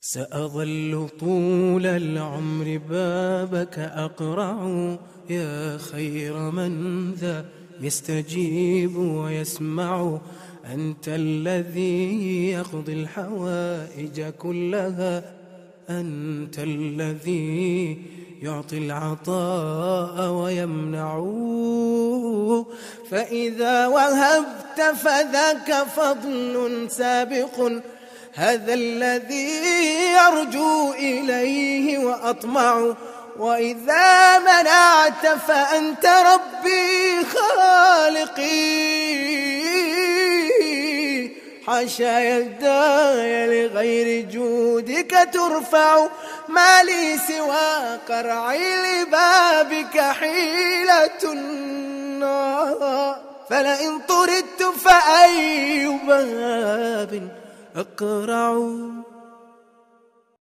سأظل طول العمر بابك أقرع، يا خير من ذا يستجيب ويسمع. أنت الذي يقضي الحوائج كلها، أنت الذي يعطي العطاء ويمنع. فإذا وهبت فذاك فضل سابق، هذا الذي أرجو إليه وأطمع. وإذا منعت فأنت ربي خالقي، حاشا يداي لغير جودك ترفع. ما لي سوى قرعي لبابك حيلة، فلئن طردت فأي باب أقرع.